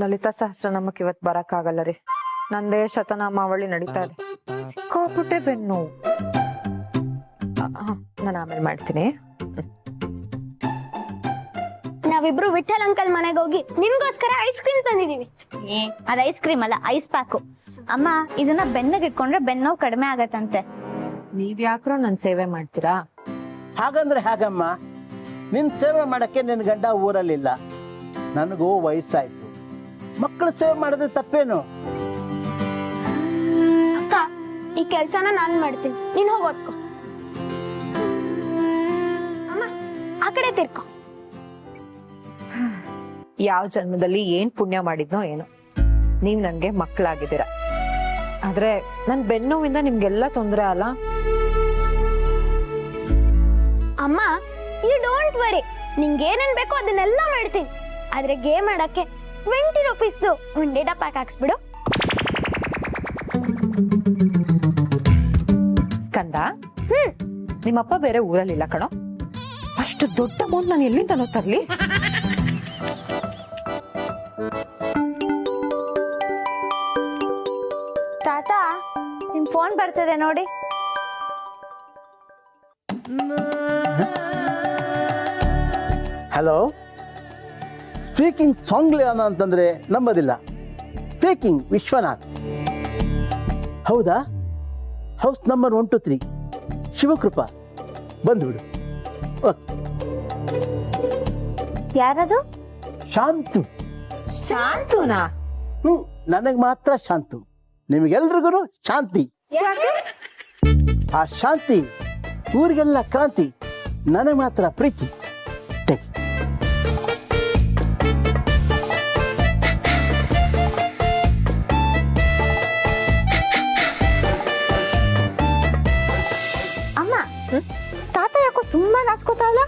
ಲಲಿತಾ ಸಹಸ್ರನಾಮಕ್ಕೆ ಇವತ್ತು ಬರಕ್ಕಾಗಲ್ಲ ರೀ. ನಂದೇ ಶತನಾಮಾವಳಿ ನಡೀತಾ ಇದೆ. ಸಿಕ್ಕಾಪಟ್ಟೆ ಬೆನ್ನು. ನಾನು ಆಮೇಲೆ ಮಾಡ್ತೀನಿ. ನಾವಿಬ್ರು ವಿಠಲ್ ಅಂಕಲ್ ಮನೆಗೆ ಹೋಗಿ ನಿನ್ಗೋಸ್ಕರ ಐಸ್ ಕ್ರೀಮ್ ತಂದಿದೀವಿ. ಅದ್ ಐಸ್ ಕ್ರೀಮ್ ಅಲ್ಲ, ಐಸ್ ಪ್ಯಾಕು. ಅಮ್ಮ, ಇದನ್ನ ಬೆನ್ನಗೆ ಇಟ್ಕೊಂಡ್ರೆ ಬೆನ್ನೋವು ಕಡಿಮೆ ಆಗತ್ತಂತೆ. ನೀವ್ ಯಾಕ್ರೋ ನನ್ ಸೇವೆ ಮಾಡ್ತೀರಾ? ಹಾಗಂದ್ರೆ ಹಾಗಮ್ಮ, ನಿನ್ ಸೇವೆ ಮಾಡಕ್ಕೆ ನಿನ್ ಗಂಡ ಊರಲ್ಲಿಲ್ಲ. ನನಗೂ ವಯಸ್ಸಾಯ್ತು, ಮಕ್ಕಳ ಸೇವೆ ಮಾಡಿದ್ರೆ ತಪ್ಪೇನು? ಅಕ್ಕ, ಈ ಕೆಲ್ಸನ ನಾನ್ ಮಾಡ್ತೀನಿ, ನೀನ್ ಹೋಗಿ ಓದ್ಕೊ. ಅಮ್ಮ, ಆ ಕಡೆ ತಿರ್ಕೊ. ಯಾವ ಜನ್ಮದಲ್ಲಿ ಏನ್ ಪುಣ್ಯ ಮಾಡಿದ್ನೋ ಏನೋ, ನೀವ್ ನನ್ಗೆ ಮಕ್ಕಳಾಗಿದ್ದೀರಾ. ಆದ್ರೆ ನನ್ ಬೆನ್ನೋವಿಂದ ನಿಮ್ಗೆಲ್ಲ ತೊಂದ್ರೆ ಅಲ್ಲ. ಅಮ್ಮ, ಯು ಡೋಂಟ್ ವರಿ, ನಿಂಗೆ ಏನೇನ್ ಬೇಕೋ ಅದನ್ನೆಲ್ಲ ಮಾಡ್ತೀನಿ. ಆದ್ರೆ ಗೇಮ್ ಆಡಕ್ಕೆ 20 ರೂಪೀಸ್ ಒಂದ್ ಡೇಟಾ ಪ್ಯಾಕ್ ಹಾಕ್ಸ್ಬಿಡು. ಸ್ಕಂದ, ನಿಮ್ಮಪ್ಪ ಬೇರೆ ಊರಲ್ಲಿಲ್ಲ ಕಣೋ. ಅಷ್ಟು ದೊಡ್ಡ ಅಮೌಂಟ್ ನಾನು ಎಲ್ಲಿಂದ ತರ್ಲಿ? ತಾತ, ನಿಮ್ ಫೋನ್ ಬರ್ತದೆ ನೋಡಿ. ಹಲೋ, ಸ್ಪೀಕಿಂಗ್ ಸಾಂಗ್ಲಿಯಾನ ಅಂತಂದ್ರೆ ನಂಬೋದಿಲ್ಲ. ಸ್ಪೀಕಿಂಗ್ ವಿಶ್ವನಾಥ್. ಹೌದಾ? ಹೌಸ್ ನಂಬರ್ 123 ಶಿವಕೃಪಾ, ಬಂದ್ಬಿಡು. ಯಾರದು? ಶಾಂತು. ಶಾಂತುನಾ? ನನಗೆ ಮಾತ್ರ ಶಾಂತು, ನಿಮಗೆಲ್ರಿಗೂ ಶಾಂತಿ. ಆ ಶಾಂತಿ ಊರಿಗೆಲ್ಲ ಕ್ರಾಂತಿ, ನನಗೆ ಮಾತ್ರ ಪ್ರೀತಿ. ಅಮ್ಮ, ತಾತ ಯಾಕೋ ತುಂಬಾ ನಾಚ್ಕೋತಾವಲ್ಲ?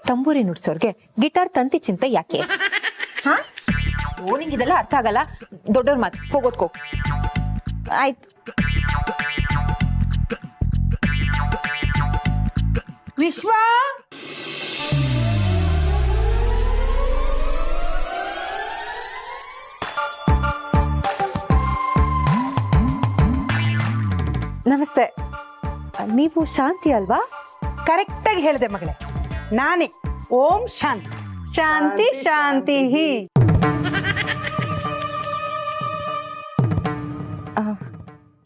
ತಂಬೂರಿ ನುಡ್ಸೋರ್ಗೆ ಗಿಟಾರ್ ತಂತಿ ಚಿಂತೆ ಯಾಕೆ? ನಿಂಗೆ ಇದೆಲ್ಲ ಅರ್ಥ ಆಗಲ್ಲ. ದೊಡ್ಡವ್ರ ಮಾತು, ಹೋಗೋದ್ಕೋ. ಆಯ್ತು. ವಿಶ್ವ, ನಮಸ್ತೆ. ನೀವು ಶಾಂತಿ ಅಲ್ವಾ? ಕರೆಕ್ಟ್ ಆಗಿ ಹೇಳಿದೆ ಮಗಳೇ, ನಾನೇ. ಓಂ ಶಾಂತಿ. ಶಾಂತಿ ಶಾಂತಿ.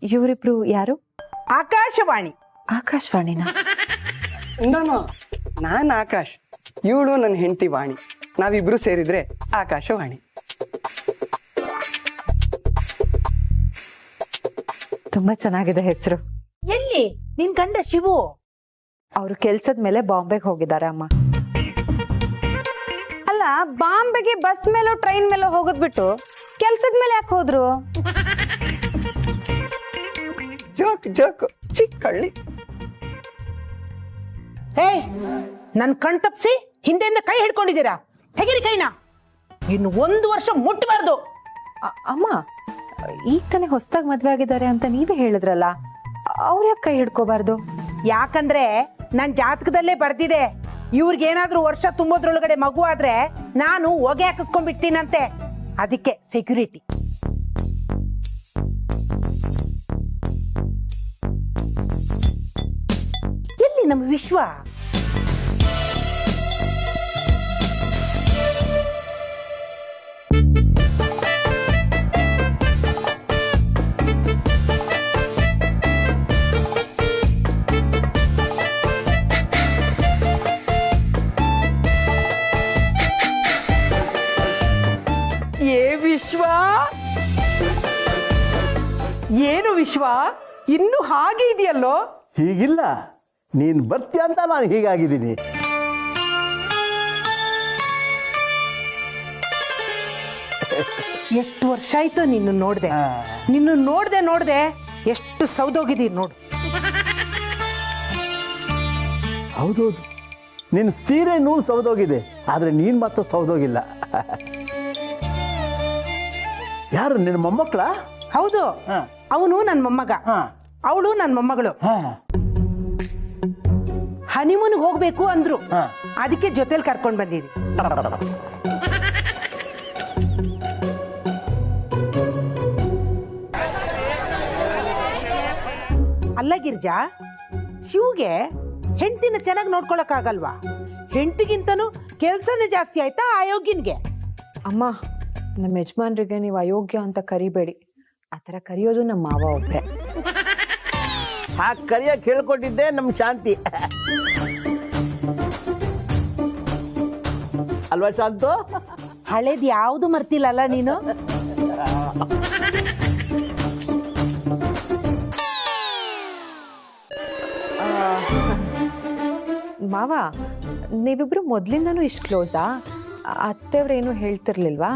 ಇವರಿಬ್ರು ಯಾರು? ಆಕಾಶವಾಣಿ. ಆಕಾಶವಾಣಿನ? ನಾನ್ ಆಕಾಶ್, ಇವಳು ನನ್ನ ಹೆಂಡತಿ ವಾಣಿ. ನಾವಿಬ್ರು ಸೇರಿದ್ರೆ ಆಕಾಶವಾಣಿ. ತುಂಬಾ ಚೆನ್ನಾಗಿದೆ ಹೆಸರು. ಎಲ್ಲಿ ನಿನ್ ಗಂಡ ಶಿವು? ಅವರು ಕೆಲ್ಸದ ಮೇಲೆ ಬಾಂಬೆಗೆ ಹೋಗಿದ್ದಾರೆ ಅಮ್ಮ. ಅಲ್ಲ, ಬಾಂಬೆಗೆ ಬಸ್ ಮೇಲೋ ಟ್ರೈನ್ ಮೇಲೋ ಹೋಗೋದ್ ಬಿಟ್ಟು ಕೆಲ್ಸದ ಮೇಲೆ ಯಾಕೆ ಹೋದ್ರು? Joke joke, Chikkalli. ಹೇ, ನನ್ ಕಣ್ ತಪ್ಸಿ ಹಿಂದೆಯಿಂದ ಕೈ ಹಿಡ್ಕೊಂಡಿದ್ದೀರಾ? ತೆಗಿರಿ ಕೈನ. ಇನ್ನು 1 ವರ್ಷ ಮುಟ್ಟಬಾರ್ದು. ಅಮ್ಮ, ಈಗ ತಾನೇ ಹೊಸದಾಗಿ ಮದ್ವೆ ಆಗಿದ್ದಾರೆ ಅಂತ ನೀವೇ ಹೇಳಿದ್ರಲ್ಲ, ಅವ್ರ ಯಾಕೆ ಕೈ ಹಿಡ್ಕೋಬಾರ್ದು? ಯಾಕಂದ್ರೆ ನನ್ ಜಾತಕದಲ್ಲೇ ಬರ್ದಿದೆ, ಇವ್ರಿಗೇನಾದ್ರೂ ವರ್ಷ ತುಂಬೋದ್ರೊಳಗಡೆ ಮಗು ಆದ್ರೆ ನಾನು ಹೊಗೆ ಹಾಕಿಸ್ಕೊಂಡ್ಬಿಡ್ತೀನಂತೆ. ಅದಕ್ಕೆ ಸೆಕ್ಯೂರಿಟಿ. ಎಲ್ಲಿ ನಮ್ಮ ವಿಶ್ವ? ಏ ವಿಶ್ವ, ಏನು ವಿಶ್ವ, ಇನ್ನು ಹಾಗೆ ಇದೆಯಲ್ಲೋ? ಹೀಗಿಲ್ಲ, ನೀನ್ ಬರ್ತೀಯ ಅಂತ ನಾನು ಹೀಗಾಗಿದ್ದೀನಿ. ಎಷ್ಟು ವರ್ಷ ಆಯ್ತು ನಿನ್ನ ನೋಡ್ದೆ. ನಿನ್ನ ನೋಡ್ದೆ ಎಷ್ಟು ಸೌದೋಗಿದ್ದೀರಿ ನೋಡು. ಹೌದೌದು, ನಿನ್ ಸೀರೆ ನೂಲು ಸೌದೋಗಿದೆ, ಆದ್ರೆ ನೀನ್ ಮಾತ್ರ ಸೌದೋಗಿಲ್ಲ. ಯಾರು ನಿನ್ನ ಮೊಮ್ಮಕ್ಕಳ? ಹೌದು, ಅವನು ನನ್ನ ಮೊಮ್ಮಗ, ಅವಳು ನನ್ನ ಮೊಮ್ಮಗಳು. ಹನಿಮೂನ್ಗೆ ಹೋಗ್ಬೇಕು ಅಂದ್ರು, ಅದಕ್ಕೆ ಜೊತೆಲಿ ಕರ್ಕೊಂಡ್ ಬಂದಿದ್ವಿ. ಅಲ್ಲ ಗಿರ್ಜಾ, ಶಿವ್ಗೆ ಹೆಂಡತಿನ ಚೆನ್ನಾಗಿ ನೋಡ್ಕೊಳಕ್ಕಾಗಲ್ವಾ? ಹೆಂಡತಿಗಿಂತನೂ ಕೆಲ್ಸನೇ ಜಾಸ್ತಿ ಆಯ್ತಾ ಅಯೋಗ್ಯನ್ಗೆ? ಅಮ್ಮ, ನಮ್ಮ ಯಜಮಾನ್ರಿಗೆ ನೀವು ಅಯೋಗ್ಯ ಅಂತ ಕರಿಬೇಡಿ. ಆ ಥರ ಕರೆಯೋದು ನಮ್ಮ ಮಾವ ಒಬ್ಬರೇ. ಆ ಕರಿಯಕ್ಕೆ ಹೇಳ್ಕೊಟ್ಟಿದ್ದೆ ನಮ್ಮ ಶಾಂತಿ ಅಲ್ವಾ ಶಾಂತು? ಹಳೇದ್ ಯಾವ್ದು ಮರ್ತಿಲ್ಲಲ್ಲ ನೀನು? ಮಾವ, ನೀವಿಬ್ರು ಮೊದ್ಲಿಂದನೂ ಇಷ್ಟು ಕ್ಲೋಸಾ? ಅತ್ತೆಯವ್ರೇನು ಹೇಳ್ತಿರ್ಲಿಲ್ವಾ?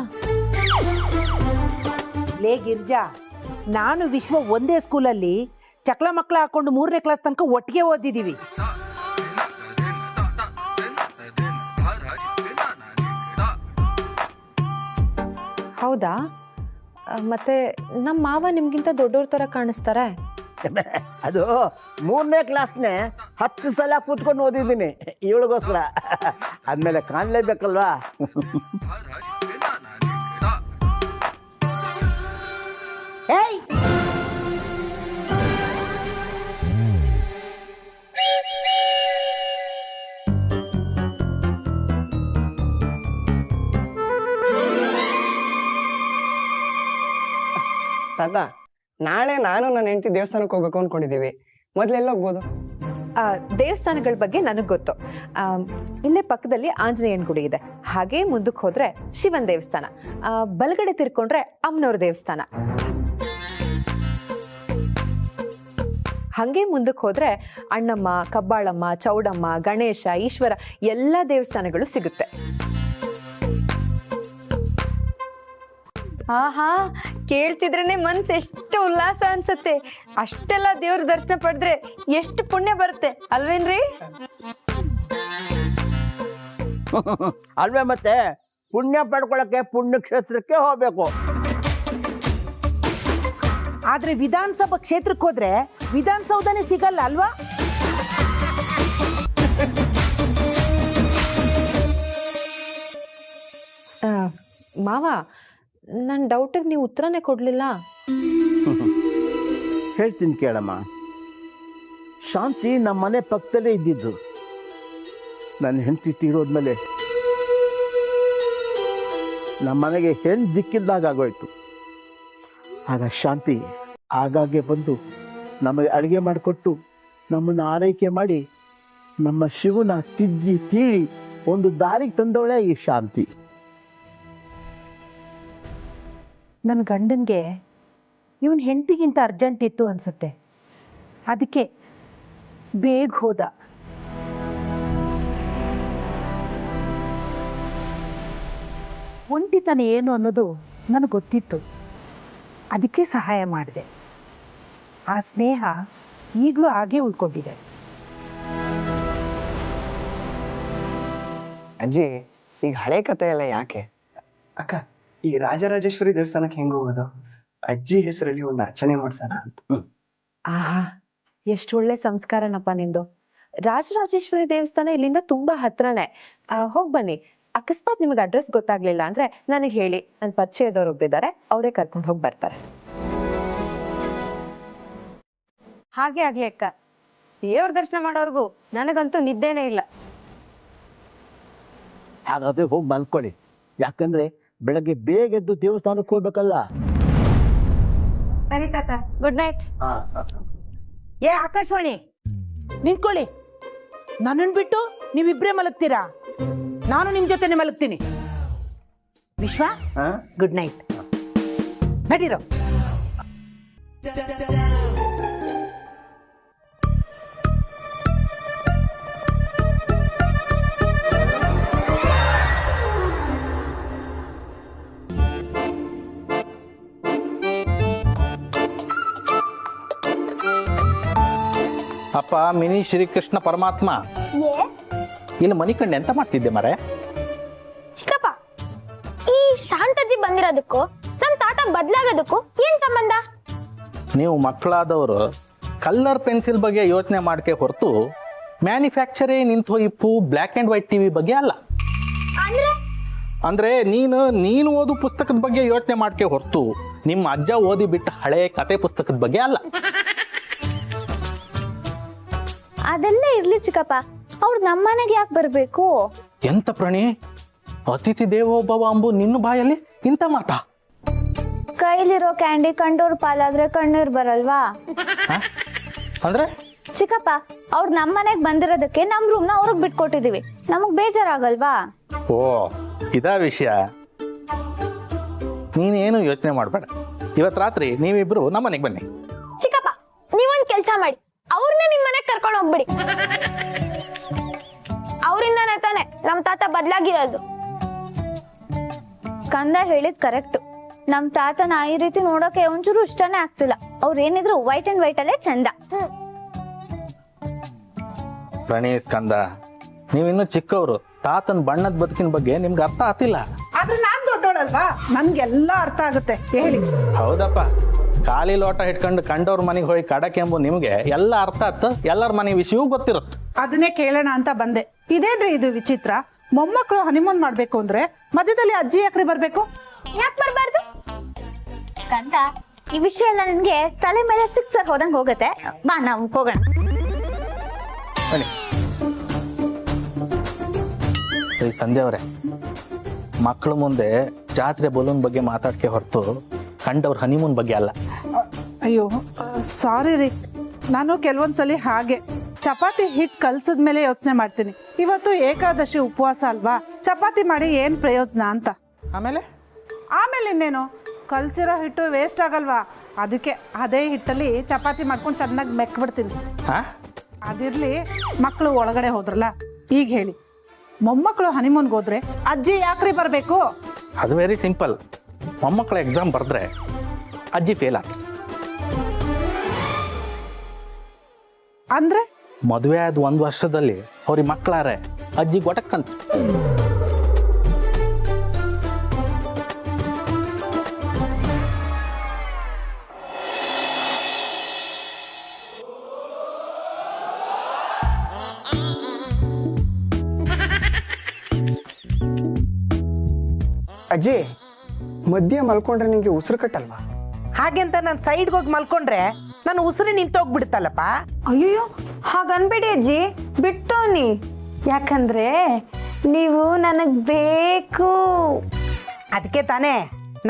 ಲೇ ಗಿರ್ಜಾ, ನಾನು ವಿಶ್ವ ಒಂದೇ ಸ್ಕೂಲಲ್ಲಿ ಚಕ್ಲ ಮಕ್ಳ ಹಾಕೊಂಡು 3ನೇ ಕ್ಲಾಸ್ ತನಕ ಒಟ್ಟಿಗೆ ಓದಿದೀವಿ. ಹೌದಾ? ಮತ್ತೆ ನಮ್ಮ ಮಾವ ನಿಮ್ಗಿಂತ ದೊಡ್ಡವ್ರ ತರ ಕಾಣಿಸ್ತಾರೆ. ಅದು 3ನೇ ಕ್ಲಾಸ್ನೇ 10 ಸಲ ಕೂತ್ಕೊಂಡು ಓದಿದ್ದೀನಿ ಇವಳಿಗೋಸ್ಕರ. ಆದ್ಮೇಲೆ ಕಾಣ್ಲೇಬೇಕಲ್ವಾ? ಏಯ್, ತಾತ, ನಾಳೆ ನಾನು ನನ್ನ ಹೆಂಡತಿ ದೇವಸ್ಥಾನಕ್ಕೆ ಹೋಗ್ಬೇಕು ಅನ್ಕೊಂಡಿದ್ದೀವಿ. ಮೊದ್ಲೆಲ್ಲ ಹೋಗ್ಬೋದು? ದೇವಸ್ಥಾನಗಳ ಬಗ್ಗೆ ನನಗೆ ಗೊತ್ತು. ಇಲ್ಲೇ ಪಕ್ಕದಲ್ಲಿ ಆಂಜನೇಯನ ಗುಡಿ ಇದೆ. ಹಾಗೆ ಮುಂದಕ್ಕೆ ಹೋದ್ರೆ ಶಿವನ್ ದೇವಸ್ಥಾನ, ಬಲಗಡೆ ತಿರ್ಕೊಂಡ್ರೆ ಅಮ್ಮನವ್ರ ದೇವಸ್ಥಾನ. ಹಂಗೆ ಮುಂದಕ್ಕೆ ಹೋದ್ರೆ ಅಣ್ಣಮ್ಮ, ಕಬ್ಬಾಳಮ್ಮ, ಚೌಡಮ್ಮ, ಗಣೇಶ, ಈಶ್ವರ ಎಲ್ಲ ದೇವಸ್ಥಾನಗಳು ಸಿಗುತ್ತೆ. ಆಹಾ, ಕೇಳ್ತಿದ್ರೇನೆ ಮನ್ಸು ಎಷ್ಟು ಉಲ್ಲಾಸ ಅನ್ಸತ್ತೆ. ಅಷ್ಟೆಲ್ಲ ದೇವ್ರ ದರ್ಶನ ಪಡೆದ್ರೆ ಎಷ್ಟು ಪುಣ್ಯ ಬರುತ್ತೆ ಅಲ್ವೇನ್ರಿ? ಅಲ್ವೇ? ಮತ್ತೆ ಪುಣ್ಯ ಪಡ್ಕೊಳಕ್ಕೆ ಪುಣ್ಯಕ್ಷೇತ್ರಕ್ಕೆ ಹೋಗ್ಬೇಕು. ಆದ್ರೆ ವಿಧಾನಸಭಾ ಕ್ಷೇತ್ರಕ್ಕೆ ಹೋದ್ರೆ ವಿಧಾನಸೌಧನೇ ಸಿಗಲ್ಲ ಅಲ್ವಾ? ಮಾವ, ನನ್ನ ಡೌಟಿಗೆ ನೀವು ಉತ್ತರನೇ ಕೊಡ್ಲಿಲ್ಲ. ಹೇಳ್ತೀನಿ ಕೇಳಮ್ಮ. ಶಾಂತಿ ನಮ್ಮ ಮನೆ ಪಕ್ಕದಲ್ಲೇ ಇದ್ದಿದ್ದು. ನನ್ನ ಹೆಂಡತಿ ತೀರೋದ್ಮೇಲೆ ನಮ್ಮ ಮನೆಗೆ ಹೆಣ್ಣು ದಿಕ್ಕಿದ್ದಾಗ ಆಗೋಯ್ತು. ಆಗ ಶಾಂತಿ ಆಗಾಗ್ಗೆ ಬಂದು ನಮಗೆ ಅಡುಗೆ ಮಾಡಿಕೊಟ್ಟು ನಮ್ಮನ್ನು ಆರೈಕೆ ಮಾಡಿ ನಮ್ಮ ಶಿವನ ತಿದ್ದಿ ತೀಳಿ ಒಂದು ದಾರಿಗೆ ತಂದವಳೆ ಈ ಶಾಂತಿ. ನನ್ನ ಗಂಡನ್ಗೆ ಇವನ್ ಹೆಂಡತಿಗಿಂತ ಅರ್ಜೆಂಟ್ ಇತ್ತು ಅನ್ಸುತ್ತೆ. ಅದಕ್ಕೆ ಬೇಗ ಹೋದ. ಒಂಟಿತನ ಏನು ಅನ್ನೋದು ನನಗೆ ಗೊತ್ತಿತ್ತು. ಅದಕ್ಕೆ ಸಹಾಯ ಮಾಡಿದೆ. ಆ ಸ್ನೇಹ ಈಗಲೂ ಹಾಗೆ ಉಳ್ಕೊಂಡಿದೆ. ಅಜ್ಜಿ, ಈಗ ಹಳೆ ಕತೆ ಎಲ್ಲ ಯಾಕೆ? ಅಕ್ಕ, ಈ ರಾಜರಾಜೇಶ್ವರಿ ದೇವಸ್ಥಾನಕ್ಕೆ ಹೆಂಗ್ ಹೋಗೋದು? ಅಜ್ಜಿ ಹೆಸರಲ್ಲಿ ಒಂದು ಅರ್ಚನೆ ಮಾಡ್ಸೋಣ ಅಂತ. ಆಹಾ, ಎಷ್ಟು ಒಳ್ಳೆ ಸಂಸ್ಕಾರನಪ್ಪ ನಿಂದು. ರಾಜರಾಜೇಶ್ವರಿ ದೇವಸ್ಥಾನ ಇಲ್ಲಿಂದ ತುಂಬಾ ಹತ್ರನೇ. ಹೋಗ್ ಬನ್ನಿ. ಅಕಸ್ಮಾತ್ ನಿಮಗೆ ಅಡ್ರೆಸ್ ಗೊತ್ತಾಗ್ಲಿಲ್ಲ ಅಂದ್ರೆ ನನಗೆ ಹೇಳಿ, ನನ್ನ ಪರಿಚಯದವ್ರು ಒಬ್ಬಿದ್ದಾರೆ, ಅವರೇ ಕರ್ಕೊಂಡು ಹೋಗಿ ಬರ್ತಾರೆ. ಹಾಗೆ ಆಗ್ಲಿ ಅಕ್ಕ. ದೇವ್ರ ದರ್ಶನ ಮಾಡೋರ್ಗು ನನಗಂತೂ ನಿದ್ದೆನೇ ಇಲ್ಲ. ಹಾಗಾದ್ರೆ ಹೋಗಿ ಮಲ್ಕೊಳ್ಳಿ. ಯಾಕಂದ್ರೆ ಬೆಳಗ್ಗೆ ಬೇಗ ಎದ್ದು ದೇವಸ್ಥಾನಕ್ಕೆ ಹೋಗ್ಬೇಕಲ್ಲ. ಸರಿ ತಾತ, ಗುಡ್ ನೈಟ್. ಏ ಆಕಾಶವಾಣಿ, ನಿಂತ್ಕೊಳ್ಳಿ. ನನ್ನನ್ನು ಬಿಟ್ಟು ನೀವಿಬ್ರೇ ಮಲಗ್ತೀರಾ? ನಾನು ನಿಮ್ ಜೊತೆನೆ ಮಲಗ್ತೀನಿ. ವಿಶ್ವ, ಗುಡ್ ನೈಟ್. ನಡೀರೋ. ಅಪ್ಪ ಮಿನಿ ಶ್ರೀಕೃಷ್ಣ ಪರಮಾತ್ಮ, ಇಲ್ಲಿ ಮನಿ ಕಂಡು ಎಂತ ಮಾಡ್ತಿದ್ದೆ ಮರೆ? ಚಿಕ್ಕಪ್ಪ, ಈ ಶಾಂತಜ್ಜಿ ಬಂದಿರೋದಕ್ಕೂ ನಮ್ ತಾತ ಬದ್ಲಾಗೋದಕ್ಕೂ ಏನ್ ಸಂಬಂಧ? ನೀವು ಮಕ್ಕಳಾದವರು ಕಲರ್ ಪೆನ್ಸಿಲ್ ಬಗ್ಗೆ ಯೋಚನೆ ಮಾಡ್ಕೆ ಹೊರತು ಮ್ಯಾನುಫ್ಯಾಕ್ಚರೇ ನಿಂತು ಹೋಯಿಪ್ಪು ಬ್ಲ್ಯಾಕ್ ಆ್ಯಂಡ್ ವೈಟ್ ಟಿವಿ ಬಗ್ಗೆ ಅಲ್ಲ. ಅಂದ್ರೆ ನೀನು ಓದು ಪುಸ್ತಕದ ಬಗ್ಗೆ ಯೋಚನೆ ಮಾಡ್ಕೆ ಹೊರತು ನಿಮ್ಮ ಅಜ್ಜ ಓದಿ ಬಿಟ್ಟ ಹಳೆ ಕತೆ ಪುಸ್ತಕದ ಬಗ್ಗೆ ಅಲ್ಲ. ಅದೆಲ್ಲ ಇರ್ಲಿ ಚಿಕ್ಕಪ್ಪ, ಅವ್ರು ನಮ್ಮನೆಗೆ ಯಾಕೆ ಬರ್ಬೇಕು? ಎಂತ ಪ್ರಾಣಿ, ಅತಿಥಿ ದೇವೋಭವ ಅಂಬು ನಿನ್ನ ಬಾಯಲ್ಲಿ ಇಂಥ ಮಾತಾ? ಕೈಲಿರೋ ಕ್ಯಾಂಡಿ ಕಂಡೋರ್ ಪಾಲಾದ್ರೆ ಕಣ್ಣೀರ್ ಬರಲ್ವಾ? ಅಂದ್ರೆ ಚಿಕ್ಕಪ್ಪ, ಅವ್ರು ನಮ್ಮನೆಗ್ ಬಂದಿರೋದಕ್ಕೆ ನಮ್ ರೂಮ್ನ ಅವ್ರಿಗೆ ಬಿಟ್ಕೊಟ್ಟಿದೀವಿ, ನಮಗ್ ಬೇಜಾರಾಗಲ್ವಾ? ಓ ಇದಾ ವಿಷಯ. ನೀನೇನು ಯೋಚನೆ ಮಾಡ್ಬೇಡ, ಇವತ್ ರಾತ್ರಿ ನೀವಿಬ್ರು ನಮ್ಮನೆಗೆ ಬನ್ನಿ. ಚಿಕ್ಕಪ್ಪ, ನೀವೊಂದ್ ಕೆಲ್ಸ ಮಾಡಿ, ಅವ್ರನ್ನ ನಿಮ್ ಮನೆಗ್ ಕರ್ಕೊಂಡು ಹೋಗ್ಬಿಡಿ. ಅವರಿಂದಾನೆ ತಾನೆ ನಮ್ ತಾತ ಬದ್ಲಾಗಿರೋದು. ಕಂದ ಹೇಳಿದ್ ಕರೆಕ್ಟ್. ನಮ್ ತಾತನ ಈ ರೀತಿ ನೋಡೋಕೆ ಒಂಚೂರು ಇಷ್ಟನೇ ಆಗ್ತಿಲ್ಲ. ಅವ್ರ ಏನಿದ್ರು ವೈಟ್ ಅಂಡ್ ವೈಟ್ ಅಲ್ಲೇ ಚಂದ. ಪ್ರಾಣಿ ಸ್ಕಂದ, ನೀವಿನ್ನೂ ಚಿಕ್ಕವರು, ತಾತನ ಬಣ್ಣದ ಬದುಕಿನ ಬಗ್ಗೆ ನಿಮ್ಗೆ ಅರ್ಥ ಆಗ್ತಿಲ್ಲ. ಆದ್ರೆ ನಾನ್ ದೊಡ್ಡೋಳಲ್ವಾ, ನನ್ಗೆಲ್ಲ ಅರ್ಥ ಆಗುತ್ತೆ. ಹೇಳಿ. ಹೌದಪ್ಪ, ಖಾಲಿ ಲೋಟ ಇಟ್ಕೊಂಡು ಕಂಡವ್ರ ಮನೆಗೆ ಹೋಗಿ ಕಡಕೆಂಬು ನಿಮ್ಗೆ ಎಲ್ಲ ಅರ್ಥ ಆತ, ಎಲ್ಲರ ಮನೆ ವಿಷಯವೂ ಗೊತ್ತಿರುತ್ತೆ. ಅದನ್ನೇ ಕೇಳೋಣ ಅಂತ ಬಂದೆ. ಇದೇನ್ರಿ ಇದು ವಿಚಿತ್ರ? ಮೊಮ್ಮಕ್ಕಳು ಹನಿಮೂನ್ ಮಾಡ್ಬೇಕು ಅಂದ್ರೆ ಮಧ್ಯದಲ್ಲಿ ಅಜ್ಜಿ ಯಾಕ್ರಿ ಬರ್ಬೇಕು? ಯಾಕೆ ಬರ್ಬಾರ್ದು? ಕಂದ, ಈ ವಿಷಯ ಎಲ್ಲ ನಿನ್ಗೆ ತಲೆ ಮೇಲೆ ಸಿಕ್ಸರ್ ಹೋದಂಗ್ ಹೋಗತ್ತೆ. ಬಾ ನಾವು ಹೋಗೋಣ. ಬನ್ನಿ. ಸಂಧ್ಯಾ ಅವರೇ, ಮಕ್ಕಳ ಮುಂದೆ ಜಾತ್ರೆ ಬಲೂನ್ ಬಗ್ಗೆ ಮಾತಾಡ್ಕೆ ಹೊರತು ಕಂಡವ್ರ ಹನಿಮೂನ್ ಬಗ್ಗೆ ಅಲ್ಲ. ಅಯ್ಯೋ ಸಾರಿ ರೀ, ನಾನು ಕೆಲವೊಂದ್ಸಲಿ ಹಾಗೆ ಚಪಾತಿ ಹಿಟ್ ಕಲ್ಸದ್ಮೇಲೆ ಯೋಚನೆ ಮಾಡ್ತೀನಿ. ಇವತ್ತು ಏಕಾದಶಿ ಉಪವಾಸ ಅಲ್ವಾ, ಚಪಾತಿ ಮಾಡಿ ಏನ್ ಪ್ರಯೋಜನ ಅಂತ. ಆಮೇಲೆ ಇನ್ನೇನು, ಕಲ್ಸಿರೋ ಹಿಟ್ಟು ವೇಸ್ಟ್ ಆಗಲ್ವಾ, ಅದಕ್ಕೆ ಅದೇ ಹಿಟ್ಟಲ್ಲಿ ಚಪಾತಿ ಮಾಡ್ಕೊಂಡು ಚೆನ್ನಾಗಿ ಮೆಕ್ಬಿಡ್ತೀನಿ. ಅದಿರ್ಲಿ, ಮಕ್ಕಳು ಒಳಗಡೆ ಹೋದ್ರಲ್ಲ, ಈಗ ಹೇಳಿ, ಮೊಮ್ಮಕ್ಕಳು ಹನಿಮೂನ್ಗೆ ಹೋದ್ರೆ ಅಜ್ಜಿ ಯಾಕ್ರಿ ಬರ್ಬೇಕು? ಅದು ವೆರಿ ಸಿಂಪಲ್. ಮೊಮ್ಮಕ್ಕಳ ಎಕ್ಸಾಮ್ ಬರೆದ್ರೆ ಅಜ್ಜಿ ಫೇಲ್ ಆಗ್ತದೆ. ಅಂದ್ರೆ ಮದುವೆ ಆದ 1 ವರ್ಷದಲ್ಲಿ ಅವ್ರಿಗೆ ಮಕ್ಕಳಾರೆ ಅಜ್ಜಿ ಗೊಟಕ್ಕಂತ. ಅಜ್ಜಿ, ಮಧ್ಯ ಮಲ್ಕೊಂಡ್ರೆ ನಿಂಗೆ ಉಸಿರು ಕಟ್ಟಲ್ವಾ? ಹಾಗೆ ಅಂತ ನಾನು ಸೈಡ್ಗೆ ಹೋಗಿ ಮಲ್ಕೊಂಡ್ರೆ ನಾನು ಉಸಿರು ನಿಂತೋಗ್ಬಿಡುತ್ತಲ್ಲಪ್ಪ. ಅಯ್ಯೋ ಹಾಗನ್ಬೇಡಿ ಅಜ್ಜಿ, ಬಿಟ್ಟೋನಿ. ಯಾಕಂದ್ರೆ ನೀವು ನನಗ್ ಬೇಕು. ಅದಕ್ಕೆ ತಾನೇ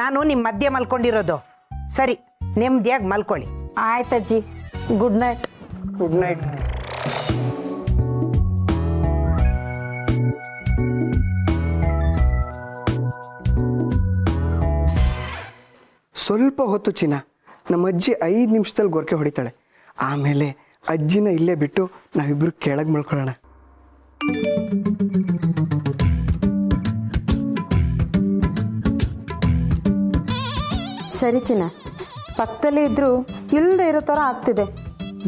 ನಾನು ನಿಮ್ಮ ಮಧ್ಯೆ ಮಲ್ಕೊಂಡಿರೋದು. ಸರಿ, ನೆಮ್ಮದಿಯಾಗಿ ಮಲ್ಕೊಳ್ಳಿ. ಆಯ್ತಜ್ಜಿ, ಗುಡ್ ನೈಟ್. Good night. ಸ್ವಲ್ಪ ಹೊತ್ತು ಚಿನ್ನ, ನಮ್ಮ ಅಜ್ಜಿ 5 ನಿಮಿಷದಲ್ಲಿ ಗೊರಕೆ ಹೊಡಿತಾಳೆ. ಆಮೇಲೆ ಅಜ್ಜಿನ ಇಲ್ಲೇ ಬಿಟ್ಟು ನಾವಿಬ್ರು ಕೆಳಗೆ ಮಲ್ಕೊಳ್ಳೋಣ. ಸರಿ ಚಿನ್ನ, ಪಕ್ಕದಲ್ಲೇ ಇದ್ರು ಇಲ್ಲದೆ ಇರೋ ಥರ ಆಗ್ತಿದೆ.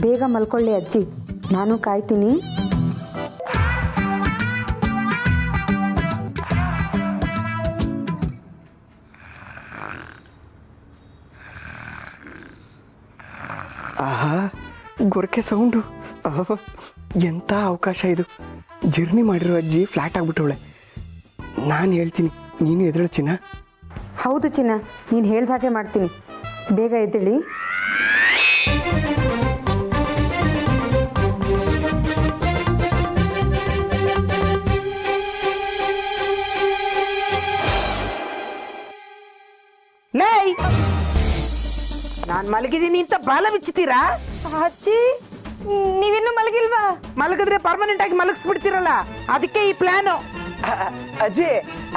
ಬೇಗ ಮಲ್ಕೊಳ್ಳಿ ಅಜ್ಜಿ, ನಾನು ಕಾಯ್ತೀನಿ. ಆಹಾ, ಗೊರಕೆ ಸೌಂಡು. ಎಂಥ ಅವಕಾಶ ಇದು. ಜರ್ನಿ ಮಾಡಿರೋ ಅಜ್ಜಿ ಫ್ಲಾಟ್ ಆಗ್ಬಿಟ್ಟವಳೆ. ನಾನು ಹೇಳ್ತೀನಿ, ನೀನು ಎದುರು ಚಿನ್ನ. ಹೌದು ಚಿನ್ನ, ನೀನು ಹೇಳ್ದ ಹಾಗೆ ಮಾಡ್ತೀನಿ. ಬೇಗ ಎದ್ದೇಳಿ. ಲೈ, ನಾನ್ ಮಲಗಿದೀನಿ ಅಂತ ಬಾಲ ಬಿಚ್ಚುತ್ತೀರಾ? ಅಜ್ಜಿ, ನೀವಿನ್ನೂ ಮಲಗಿಲ್ವಾ? ಮಲಗಿದ್ರೆ ಪರ್ಮನೆಂಟ್ ಆಗಿ ಮಲಗಿಸ್ಬಿಡ್ತೀರಲ್ಲ, ಅದಕ್ಕೆ ಈ ಪ್ಲಾನು. ಅಜ್ಜಿ,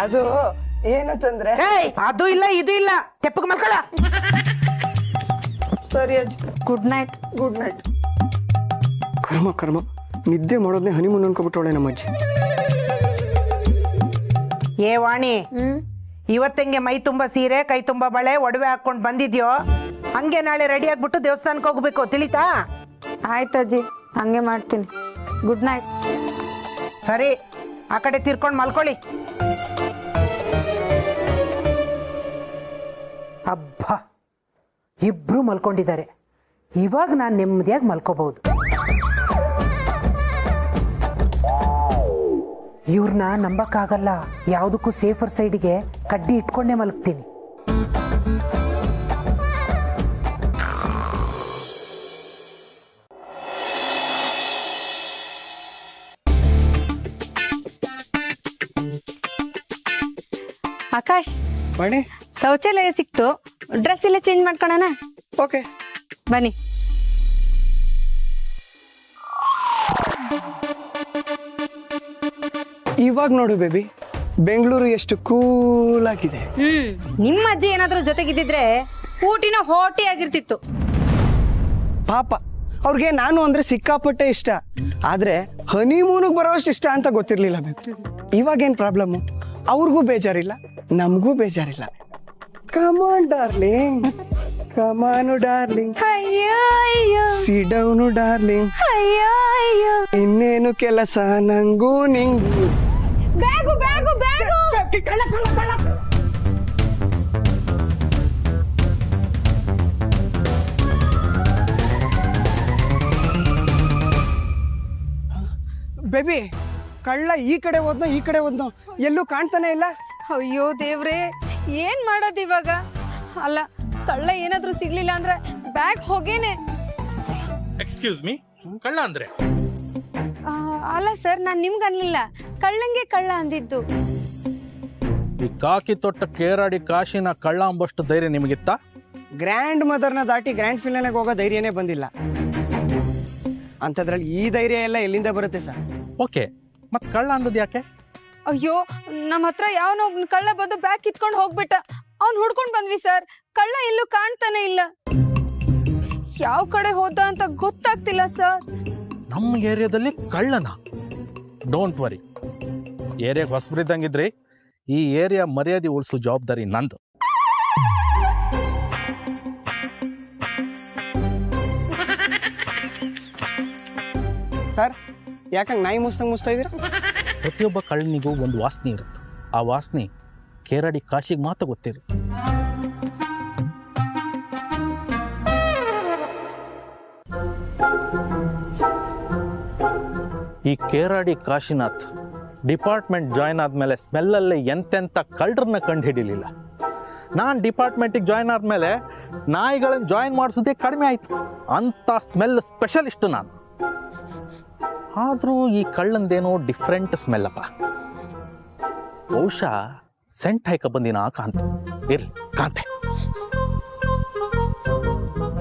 ಅದು ಏನಂತಂದ್ರೆ, ಅದು ಇಲ್ಲ ಇದು ಇಲ್ಲ, ತೆಪ್ಪಗೆ ಮಲ್ಕೊಳ. ಸರಿ ಅಜ್ಜಿ, ಗುಡ್ ನೈಟ್. Good night. ಕರ್ಮ ಕರ್ಮ, ನಿದ್ದೆ ಮಾಡೋದನ್ನೇ ಹನಿಮೂನ್ ಅನ್ಕೊಬಿಟ್ಟವಳೆ ನಮ್ಮ ಅಜ್ಜಿ. ಏ ವಾಣಿ, ಇವತ್ತಂಗೆ ಮೈ ತುಂಬಾ ಸೀರೆ, ಕೈ ತುಂಬಾ ಬಳೆ, ಒಡವೆ ಹಾಕೊಂಡು ಬಂದಿದ್ಯೋ, ಹಂಗೆ ನಾಳೆ ರೆಡಿ ಆಗ್ಬಿಟ್ಟು ದೇವಸ್ಥಾನಕ್ಕೆ ಹೋಗ್ಬೇಕು, ತಿಳಿತಾ? ಆಯ್ತಜ್ಜಿ, ಹಂಗೆ ಮಾಡ್ತೀನಿ. Good night. ಸರಿ, ಆ ಕಡೆ ತಿರ್ಕೊಂಡು ಮಲ್ಕೊಳ್ಳಿ. ಅಬ್ಬಾ, ಇಬ್ರು ಮಲ್ಕೊಂಡಿದ್ದಾರೆ. ಇವಾಗ ನಾನು ನೆಮ್ಮದಿಯಾಗಿ ಮಲ್ಕೋಬಹುದು. ಇವ್ರನ್ನ ನಂಬಕ್ಕಾಗಲ್ಲ. ಯಾವುದಕ್ಕೂ ಸೇಫರ್ ಸೈಡ್ಗೆ ಕಡ್ಡಿ ಇಟ್ಕೊಂಡೇ ಮಲಗ್ತೀನಿ. ಆಕಾಶ್, ಮಾಡಿ ಶೌಚಾಲಯ ಸಿಕ್ತು, ಡ್ರೆಸ್ ಎಲ್ಲ ಚೇಂಜ್ ಮಾಡ್ಕೊಳ್ಳೋಣ. ಓಕೆ ಬನ್ನಿ. ಇವಾಗ ನೋಡು ಬೇಬಿ, ಬೆಂಗಳೂರು ಎಷ್ಟು ಕೂಲ್ ಆಗಿದೆ. ನಿಮ್ಮ ಅಜ್ಜಿ ಏನಾದ್ರೂ ಜೊತೆಗಿದ್ದಿದ್ರೆ ಊಟಿನ ಹೋಟಿ ಆಗಿರ್ತಿತ್ತು. ಪಾಪ ಅವ್ರಿಗೆ ನಾನು ಅಂದ್ರೆ ಸಿಕ್ಕಾಪಟ್ಟೆ ಇಷ್ಟ, ಆದ್ರೆ ಹನಿಮೂನಿಗೆ ಬರೋಷ್ಟು ಇಷ್ಟ ಅಂತ ಗೊತ್ತಿರ್ಲಿಲ್ಲ ಬೇಬಿ. ಇವಾಗೇನ್ ಪ್ರಾಬ್ಲಮ್ಮು, ಅವ್ರಿಗೂ ಬೇಜಾರಿಲ್ಲ, ನಮಗೂ ಬೇಜಾರಿಲ್ಲ. ಕಮಾನ್ ಡಾರ್ಲಿಂಗ್, ಕಮಾನು ಡಾರ್ಲಿಂಗ್, ಅಯ್ಯೋ ಅಯ್ಯೋ, ಸಿಡೌನು ಡಾರ್ಲಿಂಗ್, ಅಯ್ಯೋ ಅಯ್ಯೋ. ಇನ್ನೇನು ಕೆಲಸ ನಂಗೂ ನಿಂಗೂ. Bag bag bag. ಬೇಬಿ, ಕಳ್ಳ ಈ ಕಡೆ ಹೋದ್ನೋ ಈ ಕಡೆ ಹೋದ್ನೋ ಎಲ್ಲೂ ಕಾಣ್ತಾನೆ ಇಲ್ಲ. ಅಯ್ಯೋ ದೇವ್ರೆ, ಏನ್ ಮಾಡೋದು ಇವಾಗ? ಅಲ್ಲ, ಕಳ್ಳ ಏನಾದ್ರೂ ಸಿಗ್ಲಿಲ್ಲ ಅಂದ್ರೆ ಬ್ಯಾಗ್ ಹೋಗೇನೆ. ಎಕ್ಸ್ಕ್ಯೂಸ್ ಮೀ, ಕಳ್ಳ ಅಂದ್ರೆ? ಅಲ್ಲ ಸರ್, ನಾನ್ ನಿಮ್ಗೆ ಅನ್ಲಿಲ್ಲ, ಕಳ್ಳಂಗೆ ಕಳ್ಳ ಅಂದಿದ್ದು. ಈ ಕಾಕಿ ತೊಟ್ಟ ಕೇರಾಡಿ ಕಾಶಿನ ಕಳ್ಳ ಅಂಬಷ್ಟು ಧೈರ್ಯ ನಿಮಗಿತ್ತ? ಗ್ರ್ಯಾಂಡ್ ಮದರ್ನ ದಾಟಿ ಗ್ರ್ಯಾಂಡ್ ಫಿನಾಲೆಗೆ ಹೋಗೋ ಧೈರ್ಯನೇ ಬಂದಿಲ್ಲ ಅಂಥದ್ರಲ್ಲಿ ಈ ಧೈರ್ಯ ಎಲ್ಲ ಎಲ್ಲಿಂದ ಬರುತ್ತೆ ಸರ್? ಓಕೆ, ಮತ್ ಕಳ್ಳ ಅಂದದ್ ಯಾಕೆ? ಅಯ್ಯೋ, ನಮ್ಮ ಹತ್ರ ಯಾವನೊಬ್ಬ ಕಳ್ಳ ಬಂದು ಬ್ಯಾಗ್ ಕಿತ್ಕೊಂಡು ಹೋಗ್ಬಿಟ್ಟ. ಅವ್ನ್ ಹುಡ್ಕೊಂಡ್ ಬಂದ್ವಿ ಸರ್, ಕಳ್ಳ ಎಲ್ಲೂ ಕಾಣ್ತಾನೆ ಇಲ್ಲ. ಯಾವ ಕಡೆ ಹೋದ ಅಂತ ಗೊತ್ತಾಗ್ತಿಲ್ಲ ಸರ್. ನಮ್ಮ ಏರಿಯಾದಲ್ಲಿ ಕಳ್ಳನ? ಡೋಂಟ್ ವರಿ, ಏರಿಯಾಗೆ ಹೊಸಬ್ರಿದ್ದಂಗಿದ್ರಿ. ಈ ಏರಿಯಾ ಮರ್ಯಾದೆ ಉಳಿಸೋ ಜವಾಬ್ದಾರಿ ನಂದು. ಸರ್, ಯಾಕಂಗೆ ನಾಯಿ ಮುಸ್ತಾ ಇದ್ದೀರಾ? ಪ್ರತಿಯೊಬ್ಬ ಕಳ್ಳನಿಗೂ ಒಂದು ವಾಸನೆ ಇರುತ್ತೆ. ಆ ವಾಸನೆ ಕೇರಾಡಿ ಕಾಶಿಗೆ ಮಾತ್ರ ಗೊತ್ತಿರುತ್ತೆ. ಈ ಕೇರಾಡಿ ಕಾಶಿನಾಥ್ ಡಿಪಾರ್ಟ್ಮೆಂಟ್ ಜಾಯ್ನ್ ಆದ್ಮೇಲೆ ಸ್ಮೆಲ್ಲಲ್ಲೇ ಎಂತೆಂಥ ಕಳ್ಳರನ್ನ ಕಂಡು ಹಿಡಿಲಿಲ್ಲ. ನಾನು ಡಿಪಾರ್ಟ್ಮೆಂಟಿಗೆ ಜಾಯ್ನ್ ಆದ್ಮೇಲೆ ನಾಯಿಗಳನ್ನು ಜಾಯ್ನ್ ಮಾಡಿಸೋದೇ ಕಡಿಮೆ ಆಯ್ತು. ಅಂಥ ಸ್ಮೆಲ್ ಸ್ಪೆಷಲಿಸ್ಟು ನಾನು. ಆದರೂ ಈ ಕಳ್ಳಂದೇನೋ ಡಿಫ್ರೆಂಟ್ ಸ್ಮೆಲ್ಲಪ್ಪ. ಬಹುಶಃ ಸೆಂಟ್ ಹಾಯ್ಕ ಬಂದಿನ ಕಾಂತ ಇರ್ಲಿ, ಕಾಂತೆ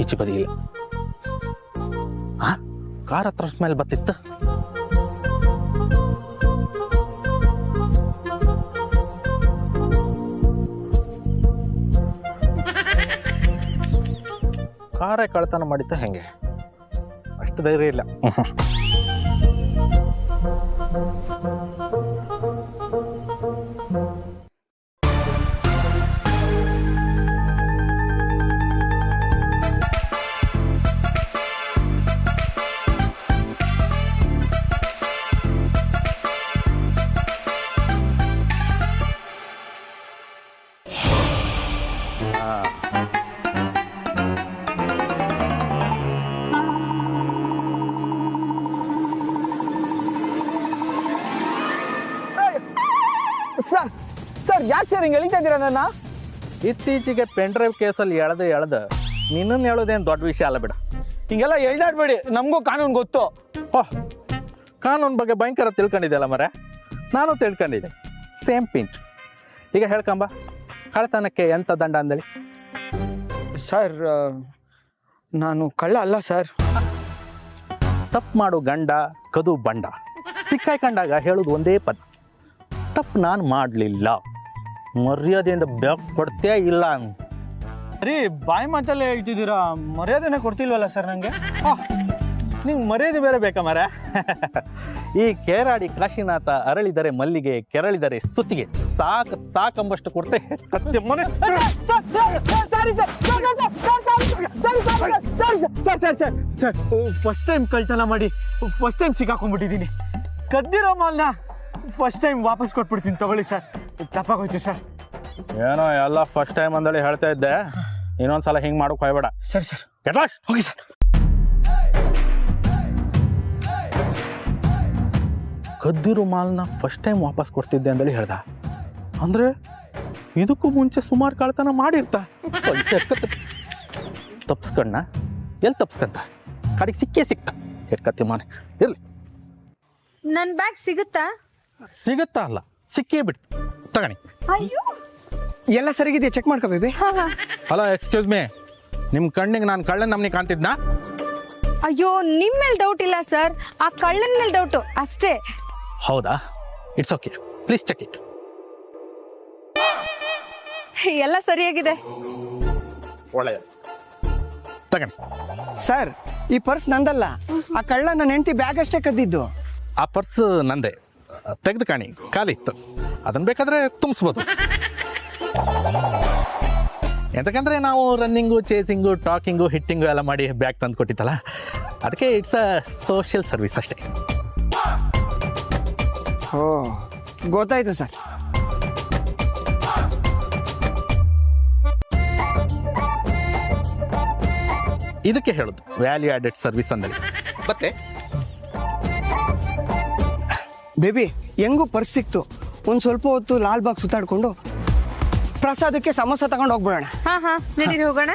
ಈಚೆ ಬದಿ ಇಲ್ಲ. ಕಾರ್ ಹತ್ರ ಸ್ಮೆಲ್ ಬತ್ತಿತ್ತು. ಕಾರೇ ಕಳ್ತನ ಮಾಡಿತ್ತ ಹೆಂಗೆ? ಅಷ್ಟು ಧೈರ್ಯ ಇಲ್ಲ. ಸರ್ ಸರ್, ಯಾಕೆ ಸರ್ ಹಿಂಗೆ ಎಳಿತಾ ಇದ್ದೀರಾ ನನ್ನ? ಇತ್ತೀಚೆಗೆ ಪೆನ್ ಡ್ರೈವ್ ಕೇಸಲ್ಲಿ ಎಳೆದ ನಿನ್ನನ್ನು ಹೇಳೋದೇನು ದೊಡ್ಡ ವಿಷಯ ಅಲ್ಲ ಬಿಡ. ಹಿಂಗೆಲ್ಲ ಎಳ್ದಾಡ್ಬೇಡಿ, ನಮಗೂ ಕಾನೂನು ಗೊತ್ತು. ಓಹ್, ಕಾನೂನು ಬಗ್ಗೆ ಭಯಂಕರ ತಿಳ್ಕೊಂಡಿದ್ದೆಲ್ಲ ಮರೆ. ನಾನು ತಿಳ್ಕೊಂಡಿದ್ದೆ, ಸೇಮ್ ಪಿಂಚ್. ಈಗ ಹೇಳ್ಕೊಂಬ, ಕಳ್ತನಕ್ಕೆ ಎಂಥ ದಂಡ ಅಂದೇಳಿ? ಸರ್, ನಾನು ಕಳ್ಳ ಅಲ್ಲ ಸರ್. ತಪ್ಪು ಮಾಡು ಗಂಡ, ಕದು ಬಂಡ. ಸಿಕ್ಕಾಯ್ಕೊಂಡಾಗ ಹೇಳೋದು ಒಂದೇ ಪದ, ತಪ್ಪು ನಾನು ಮಾಡಲಿಲ್ಲ, ಮರ್ಯಾದೆಯಿಂದ ಬ್ಯಾಗ್ ಕೊಡ್ತೇ ಇಲ್ಲ. ರೀ, ಬಾಯಿ ಮಾತಲ್ಲೇ ಹೇಳ್ತಿದ್ದೀರಾ, ಮರ್ಯಾದೆನೇ ಕೊಡ್ತಿಲ್ವಲ್ಲ ಸರ್ ನನಗೆ? ನಿಂಗೆ ಮರ್ಯಾದೆ ಬೇರೆ ಬೇಕಾ ಮರ? ಈ ಕೇರಾಡಿ ಕಾಶಿನಾಥ ಅರಳಿದರೆ ಮಲ್ಲಿಗೆ, ಕೆರಳಿದರೆ ಸುತ್ತಿಗೆ, ಸಾಕಂಬಷ್ಟು ಕೊಡ್ತೆ ಕತ್ತೆ ಮನೆ. ಸರ್, ಫಸ್ಟ್ ಟೈಮ್ ಕಳ್ತನ ಮಾಡಿ ಫಸ್ಟ್ ಟೈಮ್ ಸಿಕ್ಕಾಕೊಂಡ್ಬಿಟ್ಟಿದ್ದೀನಿ. ಕದ್ದಿರೋ ಮಾಲ್ನ ಫಸ್ಟ್ ಟೈಮ್ ವಾಪಸ್ ಕೊಟ್ಬಿಡ್ತೀನಿ, ತಗೊಳ್ಳಿ ಸರ್. ತಪ್ಪಾಗೋಯ್ತು ಸರ್. ಏನೋ ಎಲ್ಲ ಫಸ್ಟ್ ಟೈಮ್ ಅಂದೇಳಿ ಹೇಳ್ತಾ ಇದ್ದೆ, ಇನ್ನೊಂದ್ಸಲ ಹಿಂಗೆ ಮಾಡೋಕೆ ಹೋಗ್ಬೇಡ. ಸರಿ ಸರ್, ಹೋಗಿ ಸರ್. ಕದ್ದಿರೋ ಮಾಲ್ನ ಫಸ್ಟ್ ಟೈಮ್ ವಾಪಸ್ ಕೊಡ್ತಿದ್ದೆ ಅಂದೇಳಿ ಹೇಳ್ದ. ಅಂದ್ರೆ ಇದಕ್ಕೂ ಮುಂಚೆ ಸುಮಾರು ಕಳ್ತನ ಮಾಡಿರ್ತ. ತಪ್ಸ್ಕಣ್ಣ, ಎಲ್ಲಿ ತಪ್ಸ್ಕಂತ? ಕಡೆಗೆ ಸಿಕ್ತ ಎಕ್ಕತ್ತಿ ಮಾನೆ. ಇರ್ಲಿ, ನನ್ ಬ್ಯಾಗ್ ಸಿಗುತ್ತಾ? ಸಿಗುತ್ತಾ? ಅಲ್ಲ, ಸಿಕ್ಕೇ ಬಿಡ್ತು. ತಗಣಿ. ಅಯ್ಯೋ, ಎಲ್ಲ ಸರಿಗಿದೆಯಾ ಚೆಕ್ ಮಾಡ್ಕೋ ಬೇಬಿ. ಹಲೋ ಎಕ್ಸ್ಕ್ಯೂಸ್ ಮೀ, ನಿಮ್ಮ ಕಣ್ಣಿಗೆ ನಾನು ಕಳ್ಳನ ನಮ್ನಿ ಕಾಣ್ತಿದ್ನಾ? ಅಯ್ಯೋ ನಿಮ್ ಮೇಲೆ ಡೌಟ್ ಇಲ್ಲ ಸರ್, ಆ ಕಳ್ಳನ ಮೇಲೆ ಡೌಟು ಅಷ್ಟೇ. ಹೌದಾ? It's okay, please check it. ಎಲ್ಲ ಸರಿಯಾಗಿದೆ. ಒಳ್ಳೆಯ ತಗೊಂಡು. ಸರ್ ಈ ಪರ್ಸ್ ನಂದಲ್ಲ, ಆ ಕಳ್ಳ ನನ್ನ ಹೆಂಡತಿ ಬ್ಯಾಗ್ ಅಷ್ಟೇ ಕದ್ದಿದ್ದು. ಆ ಪರ್ಸ್ ನಂದೆ, ತೆಗೆದು ಕಾಣಿ, ಖಾಲಿ ಇತ್ತು. ಅದನ್ನು ಬೇಕಾದ್ರೆ ತುಂಬಿಸ್ಬೋದು. ಎಂತಕಂದ್ರೆ ನಾವು ರನ್ನಿಂಗು, ಚೇಸಿಂಗು, ಟಾಕಿಂಗು, ಹಿಟ್ಟಿಂಗು ಎಲ್ಲ ಮಾಡಿ ಬ್ಯಾಗ್ ತಂದು ಕೊಟ್ಟಿತ್ತಲ್ಲ, ಅದಕ್ಕೆ ಇಟ್ಸ್ ಅ ಸೋಷಿಯಲ್ ಸರ್ವಿಸ್ ಅಷ್ಟೇ. ಓ ಗೊತ್ತಾಯ್ತು ಸರ್. ಇದಕ್ಕೆ ಹೇಳೋದು ವ್ಯಾಲ್ಯೂ ಆಡೆಡ್ ಸರ್ವಿಸ್ ಅಂದರೆ. ಮತ್ತೆ ಬೇಬಿ ಹೆಂಗೂ ಪರ್ಸ್ ಸಿಕ್ತು, ಒಂದು ಸ್ವಲ್ಪ ಹೊತ್ತು ಲಾಲ್ ಬಾಗ್ ಸುತ್ತಾಡ್ಕೊಂಡು ಪ್ರಸಾದಕ್ಕೆ ಸಮೋಸ ತಗೊಂಡು ಹೋಗ್ಬಿಡೋಣ. ಹಾ ನಡೀರಿ ಹೋಗೋಣ.